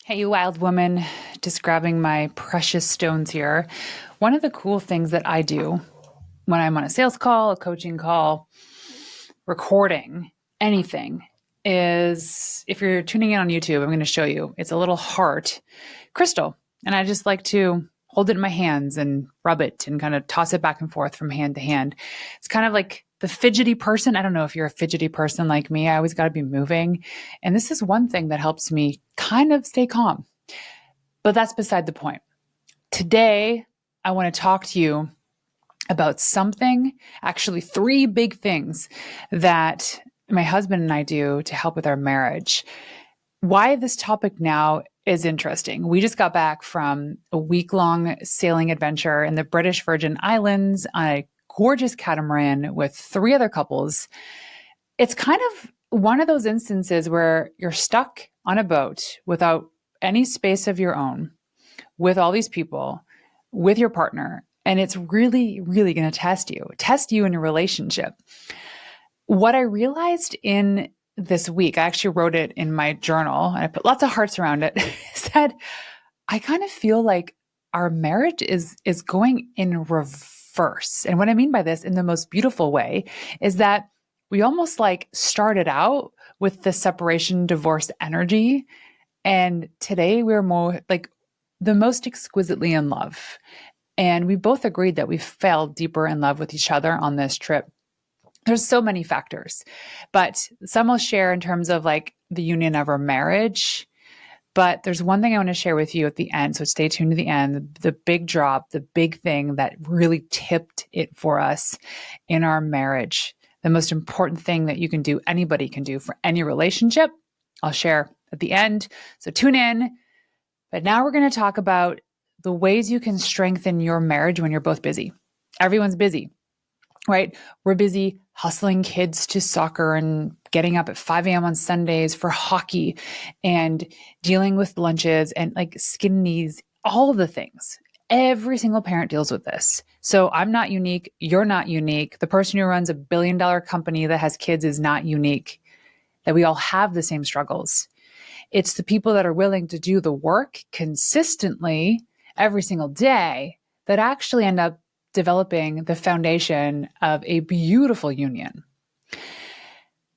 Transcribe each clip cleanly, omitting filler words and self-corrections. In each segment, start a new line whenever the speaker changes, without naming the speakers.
Hey, you wild woman, just grabbing my precious stones here. One of the cool things that I do when I'm on a sales call, a coaching call, recording, anything is if you're tuning in on YouTube, I'm going to show you. It's a little heart crystal. And I just like to hold it in my hands and rub it and kind of toss it back and forth from hand to hand. It's kind of like the fidgety person. I don't know if you're a fidgety person like me. I always got to be moving. And this is one thing that helps me kind of stay calm. But that's beside the point. Today, I want to talk to you about something, actually, three big things that my husband and I do to help with our marriage. Why this topic now is interesting. We just got back from a week-long sailing adventure in the British Virgin Islands on a gorgeous catamaran with three other couples. It's kind of one of those instances where you're stuck on a boat without any space of your own, with all these people, with your partner, and it's really, really going to test you in your relationship. What I realized in this week, I actually wrote it in my journal and I put lots of hearts around it, is that I kind of feel like our marriage is going in reverse. And what I mean by this in the most beautiful way is that we almost like started out with the separation divorce energy. And today we're more like the most exquisitely in love. And we both agreed that we fell deeper in love with each other on this trip. There's so many factors, but some I'll share in terms of like the union of our marriage. But there's one thing I want to share with you at the end. So stay tuned to the end. The big drop, the big thing that really tipped it for us in our marriage. The most important thing that you can do, anybody can do for any relationship, I'll share at the end. So tune in. But now we're going to talk about the ways you can strengthen your marriage when you're both busy. Everyone's busy, right? We're busy hustling kids to soccer and getting up at 5 a.m. on Sundays for hockey and dealing with lunches and like skin knees, all of the things. Every single parent deals with this. So I'm not unique. You're not unique. The person who runs $1 billion company that has kids is not unique. That we all have the same struggles. It's the people that are willing to do the work consistently every single day that actually end up developing the foundation of a beautiful union.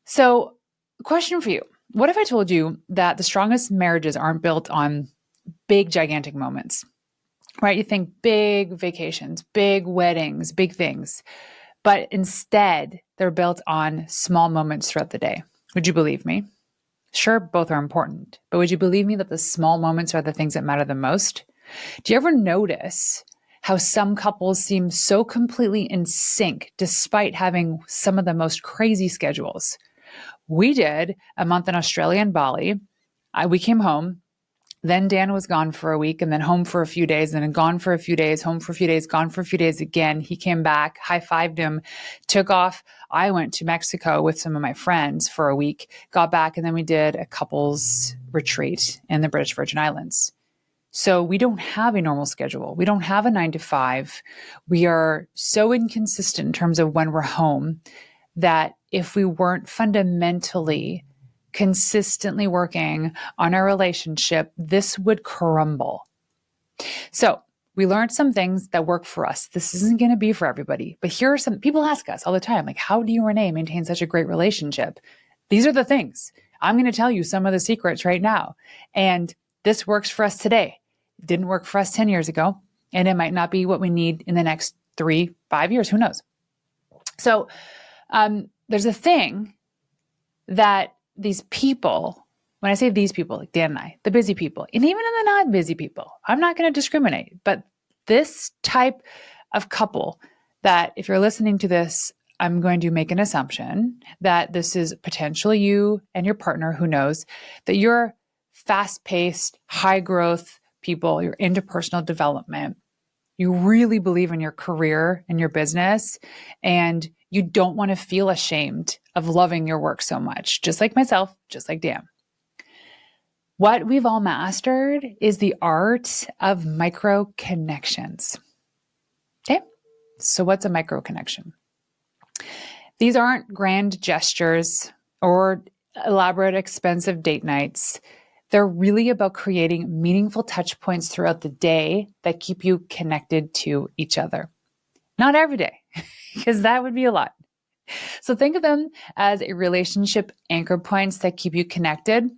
So, question for you. What if I told you that the strongest marriages aren't built on big, gigantic moments, right? You think big vacations, big weddings, big things, but instead they're built on small moments throughout the day. Would you believe me? Sure, both are important, but would you believe me that the small moments are the things that matter the most? Do you ever notice how some couples seem so completely in sync despite having some of the most crazy schedules? We did a month in Australia and Bali. We came home. Then Dan was gone for a week and then home for a few days and then gone for a few days, home for a few days, gone for a few days again. He came back, high-fived him, took off. I went to Mexico with some of my friends for a week, got back, and then we did a couples retreat in the British Virgin Islands. So we don't have a normal schedule. We don't have a 9 to 5. We are so inconsistent in terms of when we're home that if we weren't fundamentally consistently working on our relationship, this would crumble. So we learned some things that work for us. This isn't going to be for everybody, but here are some people ask us all the time, like, how do you, Renee, maintain such a great relationship? These are the things. I'm going to tell you some of the secrets right now. And this works for us today. It didn't work for us 10 years ago. And it might not be what we need in the next 3-5 years. Who knows? So there's a thing that these people, when I say these people, like Dan and I, the busy people, and even in the not busy people, I'm not going to discriminate, but this type of couple that if you're listening to this, I'm going to make an assumption that this is potentially you and your partner, who knows, that you're fast-paced, high-growth people, you're into personal development, you really believe in your career and your business, and you don't want to feel ashamed of loving your work so much, just like myself, just like Dan. What we've all mastered is the art of micro connections. Okay, so what's a micro connection? These aren't grand gestures or elaborate, expensive date nights. They're really about creating meaningful touch points throughout the day that keep you connected to each other. Not every day, because that would be a lot. So think of them as a relationship anchor points that keep you connected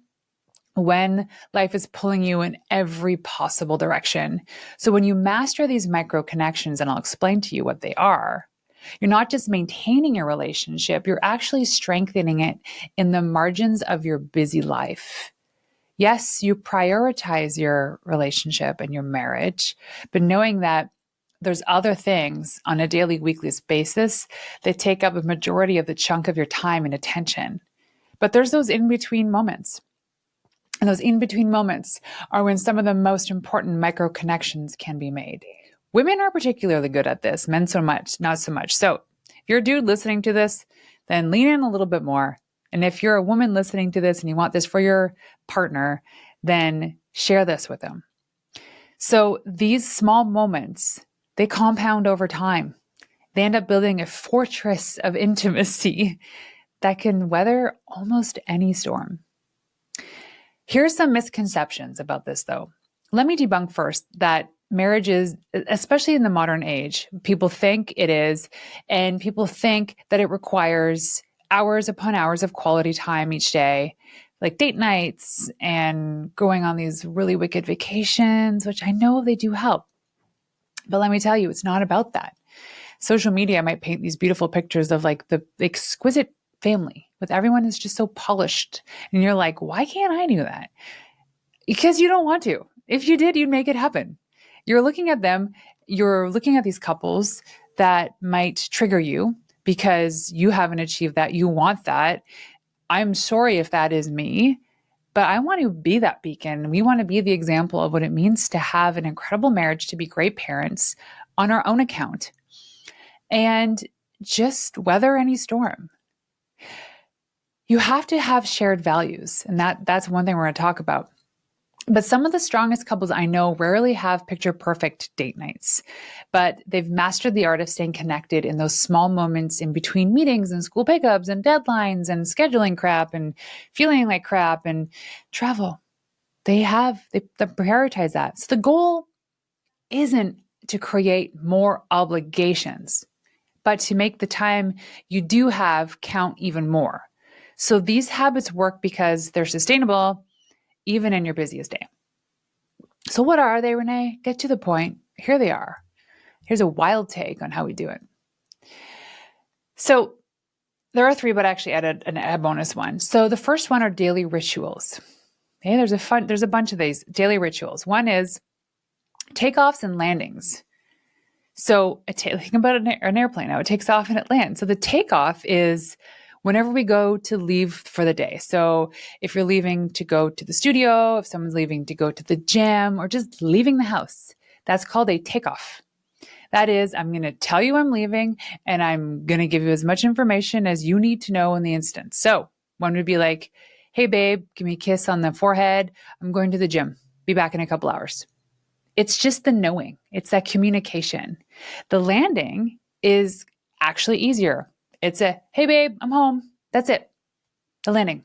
when life is pulling you in every possible direction. So when you master these micro connections, and I'll explain to you what they are, you're not just maintaining your relationship, you're actually strengthening it in the margins of your busy life. Yes, you prioritize your relationship and your marriage, but knowing that there's other things on a daily, weekly basis that take up a majority of the chunk of your time and attention. But there's those in between moments. And those in between moments are when some of the most important micro connections can be made. Women are particularly good at this, men so much, not so much. So if you're a dude listening to this, then lean in a little bit more. And if you're a woman listening to this and you want this for your partner, then share this with them. So these small moments, they compound over time. They end up building a fortress of intimacy that can weather almost any storm. Here's some misconceptions about this, though. Let me debunk first that marriage is, especially in the modern age, people think it is, and people think that it requires hours upon hours of quality time each day, like date nights and going on these really wicked vacations, which I know they do help. But let me tell you, it's not about that. Social media might paint these beautiful pictures of like the exquisite family with everyone is just so polished. And you're like, why can't I do that? Because you don't want to. If you did, you'd make it happen. You're looking at them, you're looking at these couples that might trigger you because you haven't achieved that. You want that. I'm sorry if that is me, but I want to be that beacon. We want to be the example of what it means to have an incredible marriage, to be great parents on our own account, and just weather any storm. You have to have shared values, and that's one thing we're going to talk about. But some of the strongest couples I know rarely have picture perfect date nights, but they've mastered the art of staying connected in those small moments in between meetings and school pickups and deadlines and scheduling crap and feeling like crap and travel. They prioritize that. So the goal isn't to create more obligations, but to make the time you do have count even more. So these habits work because they're sustainable even in your busiest day. So what are they, Renee? Get to the point. Here they are. Here's a wild take on how we do it. So there are three, but I actually added a bonus one. So the first one are daily rituals. Okay, there's a bunch of these daily rituals. One is takeoffs and landings. So think about an airplane, how it takes off and it lands. So the takeoff is whenever we go to leave for the day. So if you're leaving to go to the studio, if someone's leaving to go to the gym, or just leaving the house, that's called a takeoff. That is, I'm going to tell you I'm leaving, and I'm going to give you as much information as you need to know in the instant. So one would be like, hey, babe, give me a kiss on the forehead. I'm going to the gym. Be back in a couple hours. It's just the knowing. It's that communication. The landing is actually easier. It's a, hey, babe, I'm home. That's it. The landing.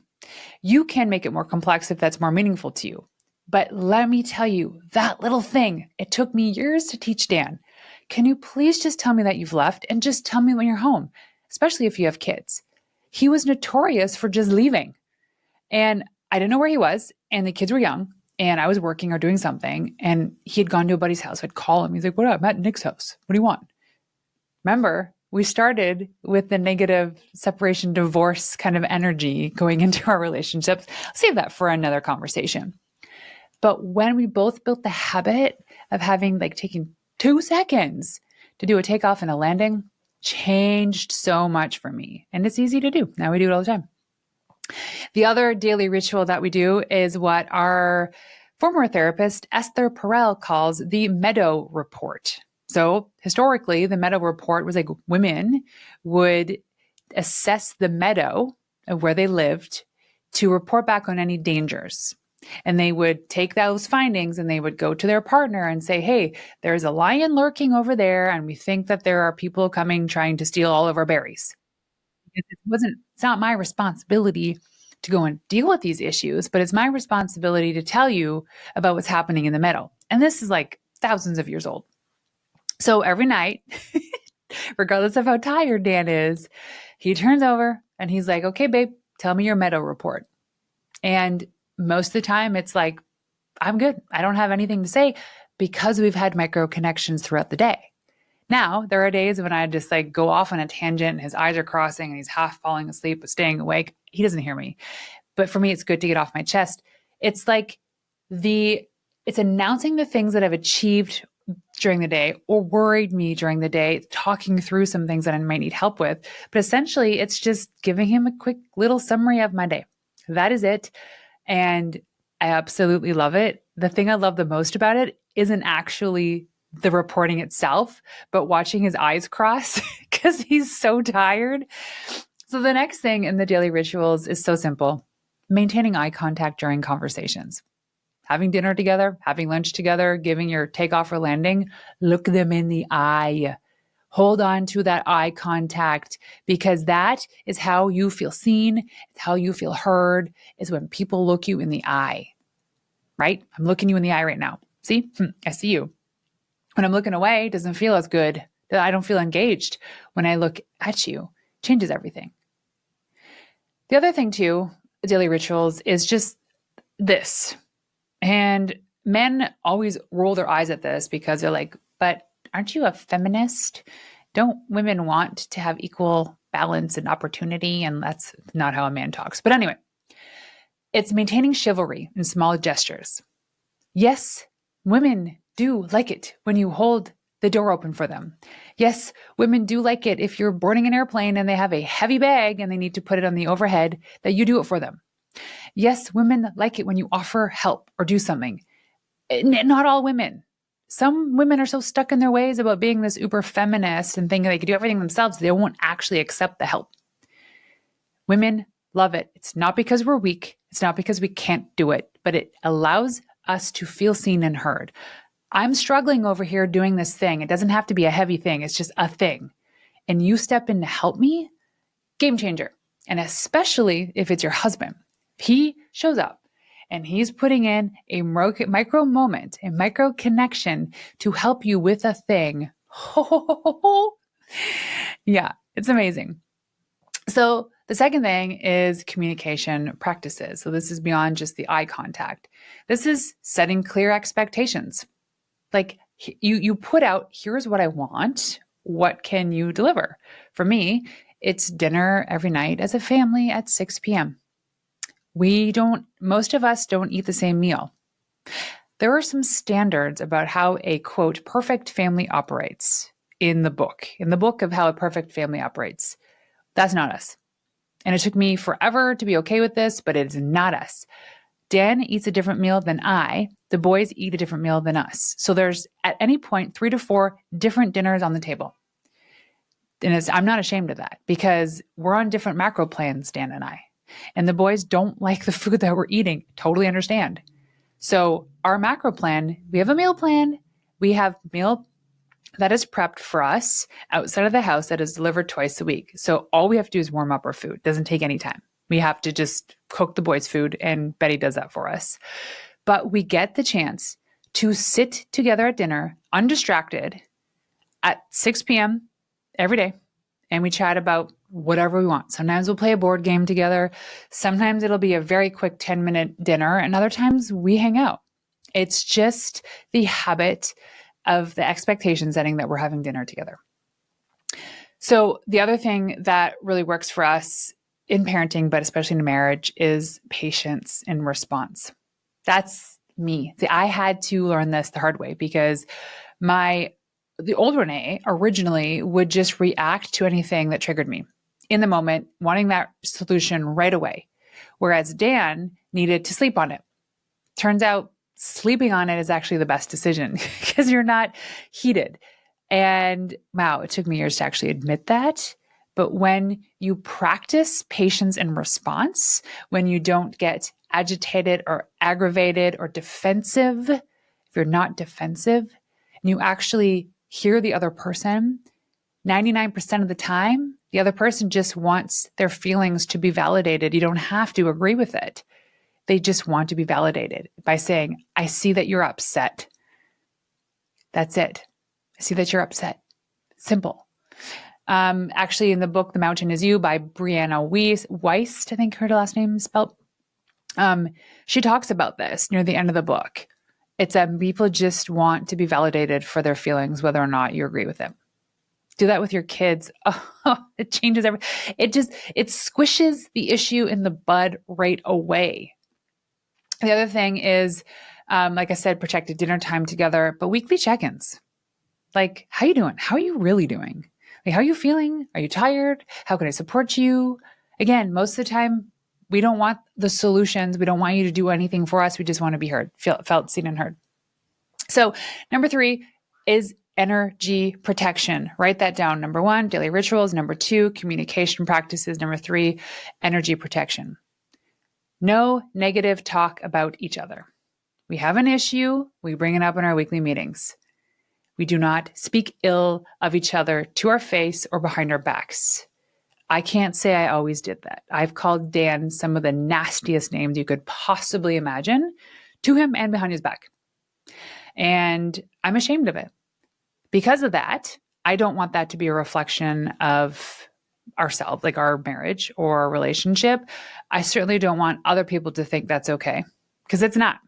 You can make it more complex if that's more meaningful to you. But let me tell you, that little thing, it took me years to teach Dan. Can you please just tell me that you've left and just tell me when you're home, especially if you have kids? He was notorious for just leaving. And I didn't know where he was, and the kids were young, and I was working or doing something, and he had gone to a buddy's house. I'd call him. He's like, what up? I'm at Nick's house. What do you want? Remember, we started with the negative separation, divorce kind of energy going into our relationships. I'll save that for another conversation. But when we both built the habit of having taking 2 seconds to do a takeoff and a landing, changed so much for me. And it's easy to do. Now we do it all the time. The other daily ritual that we do is what our former therapist, Esther Perel, calls the Meadow Report. So historically, the Meadow Report was like women would assess the meadow of where they lived to report back on any dangers. And they would take those findings and they would go to their partner and say, hey, there's a lion lurking over there, and we think that there are people coming trying to steal all of our berries. It's not my responsibility to go and deal with these issues, but it's my responsibility to tell you about what's happening in the middle. And this is like thousands of years old. So every night, regardless of how tired Dan is, he turns over and he's like, okay, babe, tell me your meadow report. And most of the time it's like, I'm good. I don't have anything to say because we've had micro connections throughout the day. Now, there are days when I just like go off on a tangent and his eyes are crossing and he's half falling asleep but staying awake. He doesn't hear me. But for me, it's good to get off my chest. It's like it's announcing the things that I've achieved during the day or worried me during the day, talking through some things that I might need help with. But essentially, it's just giving him a quick little summary of my day. That is it. And I absolutely love it. The thing I love the most about it isn't actually the reporting itself, but watching his eyes cross because he's so tired. So the next thing in the daily rituals is so simple. Maintaining eye contact during conversations. Having dinner together, having lunch together, giving your takeoff or landing, look them in the eye. Hold on to that eye contact because that is how you feel seen. It's how you feel heard is when people look you in the eye, right? I'm looking you in the eye right now. See? I see you. When I'm looking away, it doesn't feel as good. I don't feel engaged. When I look at you, it changes everything. The other thing too, daily rituals is just this. And men always roll their eyes at this because they're like, but aren't you a feminist? Don't women want to have equal balance and opportunity? And that's not how a man talks. But anyway, it's maintaining chivalry in small gestures. Yes, women do like it when you hold the door open for them. Yes, women do like it if you're boarding an airplane and they have a heavy bag and they need to put it on the overhead, that you do it for them. Yes, women like it when you offer help or do something. Not all women. Some women are so stuck in their ways about being this uber feminist and thinking they can do everything themselves, they won't actually accept the help. Women love it. It's not because we're weak. It's not because we can't do it, but it allows us to feel seen and heard. I'm struggling over here doing this thing. It doesn't have to be a heavy thing. It's just a thing. And you step in to help me, game changer. And especially if it's your husband. He shows up and he's putting in a micro moment, a micro connection to help you with a thing. Yeah, it's amazing. So the second thing is communication practices. So this is beyond just the eye contact. This is setting clear expectations. Like you put out, here's what I want. What can you deliver? For me, it's dinner every night as a family at 6 p.m. Most of us don't eat the same meal. There are some standards about how a quote, perfect family operates in the book of how a perfect family operates. That's not us. And it took me forever to be okay with this, but it's not us. Dan eats a different meal than I. The boys eat a different meal than us. So there's at any point 3 to 4 different dinners on the table. And I'm not ashamed of that because we're on different macro plans, Dan and I. And the boys don't like the food that we're eating. Totally understand. So our macro plan, we have a meal plan. We have meal that is prepped for us outside of the house that is delivered twice a week. So all we have to do is warm up our food. It doesn't take any time. We have to just cook the boys' food and Betty does that for us. But we get the chance to sit together at dinner, undistracted, at 6 p.m. every day. And we chat about whatever we want. Sometimes we'll play a board game together. Sometimes it'll be a very quick 10-minute dinner. And other times we hang out. It's just the habit of the expectation setting that we're having dinner together. So the other thing that really works for us in parenting, but especially in marriage, is patience and response. That's me. See, I had to learn this the hard way because the old Renee originally would just react to anything that triggered me in the moment, wanting that solution right away. Whereas Dan needed to sleep on it. Turns out sleeping on it is actually the best decision because you're not heated. And wow, it took me years to actually admit that. But when you practice patience and response, when you don't get agitated or aggravated or defensive, if you're not defensive, and you actually hear the other person, 99% of the time, The other person just wants their feelings to be validated. You don't have to agree with it. They just want to be validated by saying, I see that you're upset. That's it. I see that you're upset. Simple. Actually, in the book, The Mountain Is You by Brianna Weist, I think her last name is spelled. She talks about this near the end of the book. It's that people just want to be validated for their feelings, whether or not you agree with them. Do that with your kids. Oh, it changes everything. It squishes the issue in the bud right away. The other thing is, like I said, protected dinner time together, but weekly check-ins. Like, how you doing? How are you really doing? Like, how are you feeling? Are you tired? How can I support you? Again, most of the time, we don't want the solutions. We don't want you to do anything for us. We just want to be heard, felt, seen, and heard. So number 3 is energy protection. Write that down. Number 1, daily rituals. Number 2, communication practices. Number 3, energy protection. No negative talk about each other. We have an issue. We bring it up in our weekly meetings. We do not speak ill of each other to our face or behind our backs. I can't say I always did that. I've called Dan some of the nastiest names you could possibly imagine to him and behind his back. And I'm ashamed of it. Because of that, I don't want that to be a reflection of ourselves, like our marriage or our relationship. I certainly don't want other people to think that's okay, because it's not.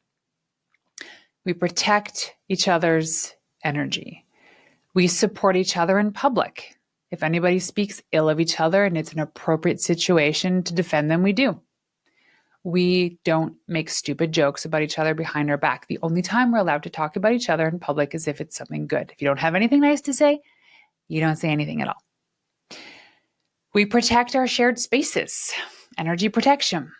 We protect each other's energy. We support each other in public. If anybody speaks ill of each other and it's an appropriate situation to defend them, we do. We don't make stupid jokes about each other behind our back. The only time we're allowed to talk about each other in public is if it's something good. If you don't have anything nice to say, you don't say anything at all. We protect our shared spaces, energy protection,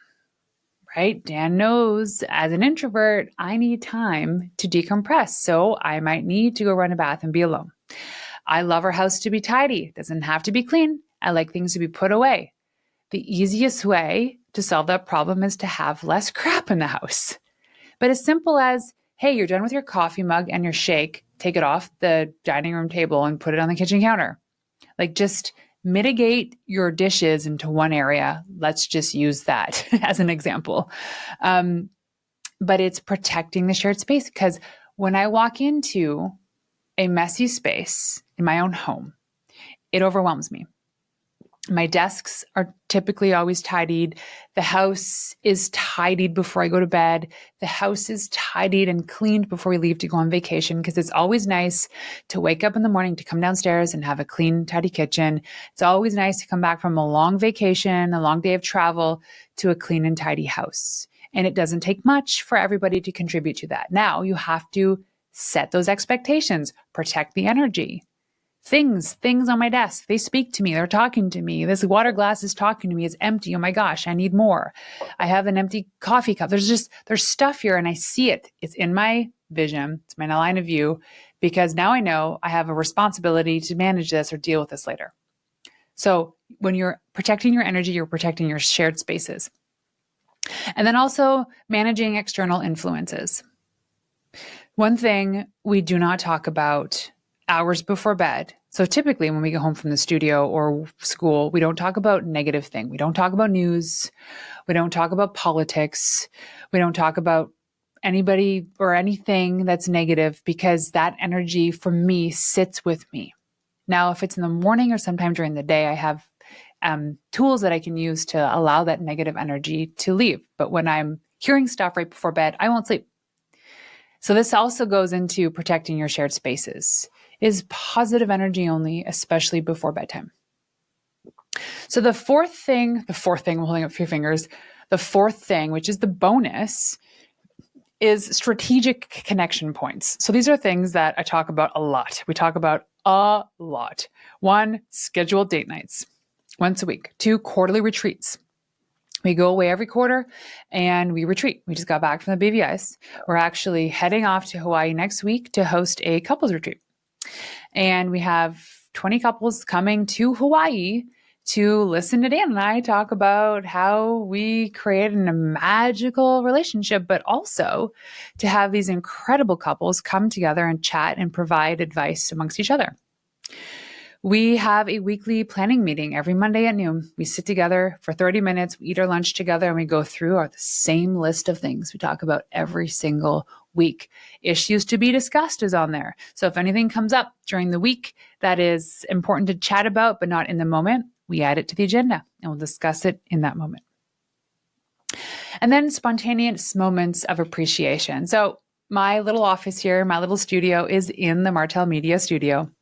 right? Dan knows as an introvert, I need time to decompress. So I might need to go run a bath and be alone. I love our house to be tidy. It doesn't have to be clean. I like things to be put away. The easiest way to solve that problem is to have less crap in the house. But as simple as, hey, you're done with your coffee mug and your shake, take it off the dining room table and put it on the kitchen counter. Like, just mitigate your dishes into one area. Let's just use that as an example. But it's protecting the shared space, because when I walk into a messy space in my own home, it overwhelms me. My desks are typically always tidied. The house is tidied before I go to bed. The house is tidied and cleaned before we leave to go on vacation, because it's always nice to wake up in the morning, to come downstairs and have a clean, tidy kitchen. It's always nice to come back from a long vacation, a long day of travel, to a clean and tidy house. And it doesn't take much for everybody to contribute to that. Now you have to set those expectations, protect the energy. Things on my desk, they speak to me, they're talking to me. This water glass is talking to me, it's empty. Oh my gosh, I need more. I have an empty coffee cup. There's stuff here and I see it. It's in my vision. It's my line of view, because now I know I have a responsibility to manage this or deal with this later. So when you're protecting your energy, you're protecting your shared spaces. And then also managing external influences. One thing we do not talk about hours before bed. So typically when we get home from the studio or school, we don't talk about negative things. We don't talk about news. We don't talk about politics. We don't talk about anybody or anything that's negative, because that energy for me sits with me. Now, if it's in the morning or sometime during the day, I have tools that I can use to allow that negative energy to leave. But when I'm hearing stuff right before bed, I won't sleep. So this also goes into protecting your shared spaces. Is positive energy only, especially before bedtime. So the fourth thing, we're holding up 3 fingers. The fourth thing, which is the bonus, is strategic connection points. So these are things that I talk about a lot. We talk about a lot. 1, scheduled date nights once a week. 2, quarterly retreats. We go away every quarter and we retreat. We just got back from the BVIs. We're actually heading off to Hawaii next week to host a couples retreat. And we have 20 couples coming to Hawaii to listen to Dan and I talk about how we create a magical relationship, but also to have these incredible couples come together and chat and provide advice amongst each other. We have a weekly planning meeting every Monday at noon. We sit together for 30 minutes, we eat our lunch together, and we go through the same list of things we talk about every single week. Issues to be discussed is on there. So if anything comes up during the week that is important to chat about, but not in the moment, we add it to the agenda and we'll discuss it in that moment. And then spontaneous moments of appreciation. So my little office here, my little studio is in the Martel Media Studio,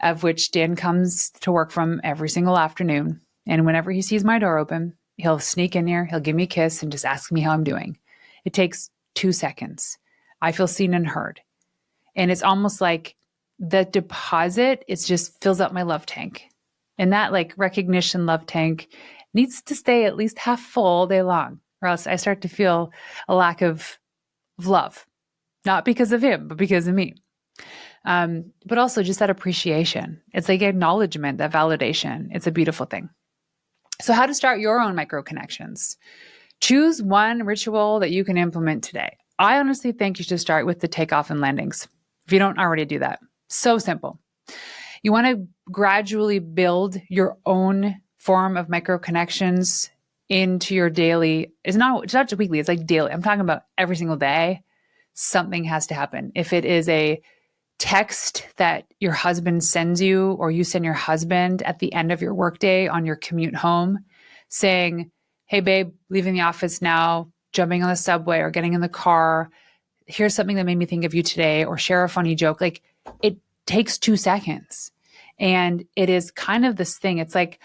of which Dan comes to work from every single afternoon. And whenever he sees my door open, he'll sneak in here, he'll give me a kiss and just ask me how I'm doing. It takes 2 seconds. I feel seen and heard. And it's almost like the deposit, it just fills up my love tank. And that like recognition love tank needs to stay at least half full all day long, or else I start to feel a lack of love, not because of him, but because of me. But also just that appreciation. It's like acknowledgement, that validation. It's a beautiful thing. So how to start your own micro connections? Choose one ritual that you can implement today. I honestly think you should start with the takeoff and landings. If you don't already do that, so simple. You want to gradually build your own form of micro connections into your daily. It's not just weekly, it's like daily. I'm talking about every single day. Something has to happen. If it is a text that your husband sends you, or you send your husband at the end of your workday on your commute home saying, hey babe, leaving the office now, jumping on the subway or getting in the car, here's something that made me think of you today, or share a funny joke. Like, it takes 2 seconds. And it is kind of this thing. It's like,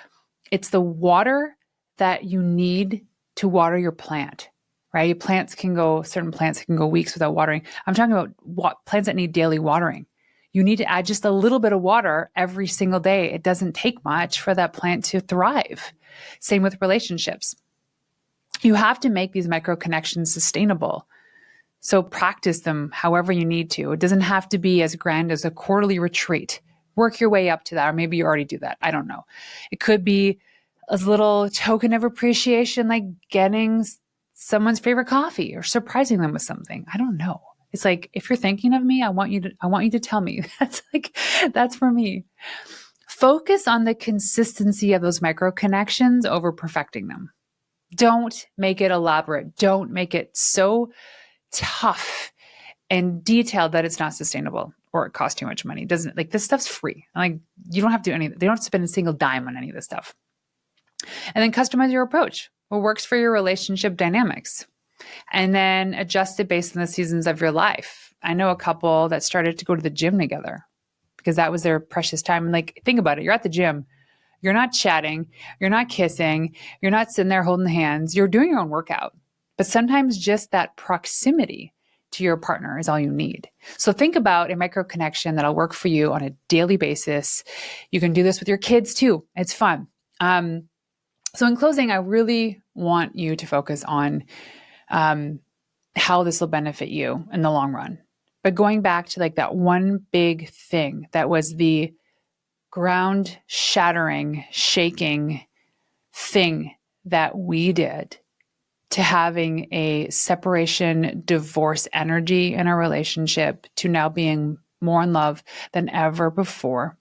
it's the water that you need to water your plant, right? Certain plants can go weeks without watering. I'm talking about plants that need daily watering. You need to add just a little bit of water every single day. It doesn't take much for that plant to thrive. Same with relationships. You have to make these micro connections sustainable. So practice them however you need to. It doesn't have to be as grand as a quarterly retreat. Work your way up to that, or maybe you already do that. I don't know. It could be a little token of appreciation, like getting someone's favorite coffee or surprising them with something. I don't know. It's like, if you're thinking of me, I want you to tell me. That's for me. Focus on the consistency of those micro connections over perfecting them. Don't make it elaborate. Don't make it so tough and detailed that it's not sustainable or it costs too much money. It doesn't, like, this stuff's free. Like, you don't have to they don't have to spend a single dime on any of this stuff. And then customize your approach. What works for your relationship dynamics? And then adjust it based on the seasons of your life. I know a couple that started to go to the gym together because that was their precious time. And like, think about it. You're at the gym. You're not chatting. You're not kissing. You're not sitting there holding hands. You're doing your own workout. But sometimes just that proximity to your partner is all you need. So think about a micro connection that'll work for you on a daily basis. You can do this with your kids too. It's fun. So in closing, I really want you to focus on how this will benefit you in the long run. But going back to like that one big thing that was the ground shattering, shaking thing that we did to having a separation, divorce energy in our relationship to now being more in love than ever before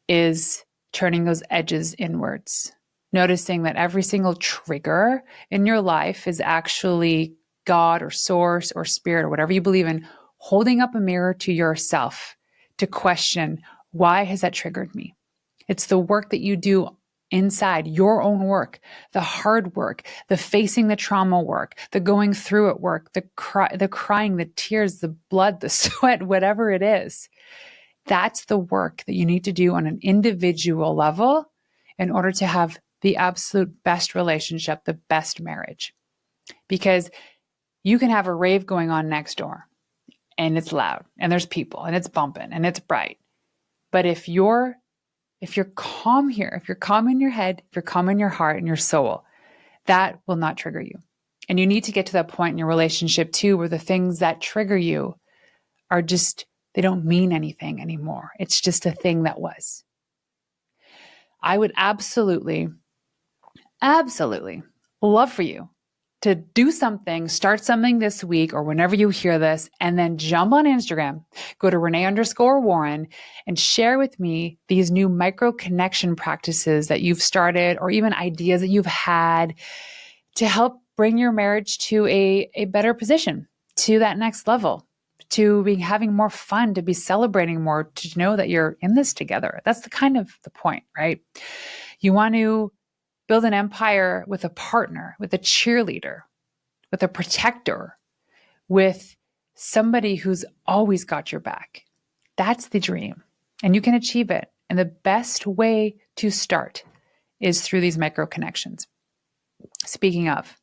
is turning those edges inwards. Noticing that every single trigger in your life is actually God or source or spirit or whatever you believe in, holding up a mirror to yourself to question, why has that triggered me? It's the work that you do inside, your own work, the hard work, the facing the trauma work, the going through it work, the crying, the tears, the blood, the sweat, whatever it is. That's the work that you need to do on an individual level in order to have the absolute best relationship, the best marriage. Because you can have a rave going on next door and it's loud and there's people and it's bumping and it's bright. But if you're calm here, if you're calm in your head, if you're calm in your heart and your soul, that will not trigger you. And you need to get to that point in your relationship too, where the things that trigger you are just, they don't mean anything anymore. It's just a thing that was. I would absolutely love for you to do something, start something this week or whenever you hear this, and then jump on Instagram, go to Renee_Warren and share with me these new micro connection practices that you've started or even ideas that you've had to help bring your marriage to a better position, to that next level, to be having more fun, to be celebrating more, to know that you're in this together. That's the kind of the point, right? You want to build an empire with a partner, with a cheerleader, with a protector, with somebody who's always got your back. That's the dream. And you can achieve it. And the best way to start is through these micro connections. Speaking of,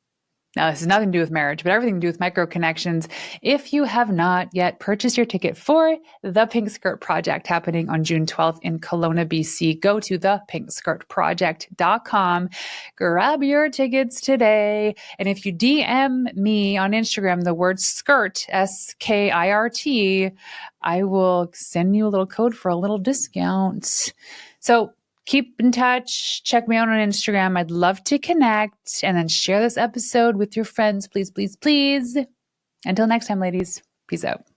now, this has nothing to do with marriage, but everything to do with micro connections. If you have not yet purchased your ticket for the Pink Skirt Project happening on June 12th in Kelowna, BC, go to thepinkskirtproject.com. Grab your tickets today. And if you DM me on Instagram the word skirt, SKIRT, I will send you a little code for a little discount. So keep in touch. Check me out on Instagram. I'd love to connect, and then share this episode with your friends. Please, please, please. Until next time, ladies. Peace out.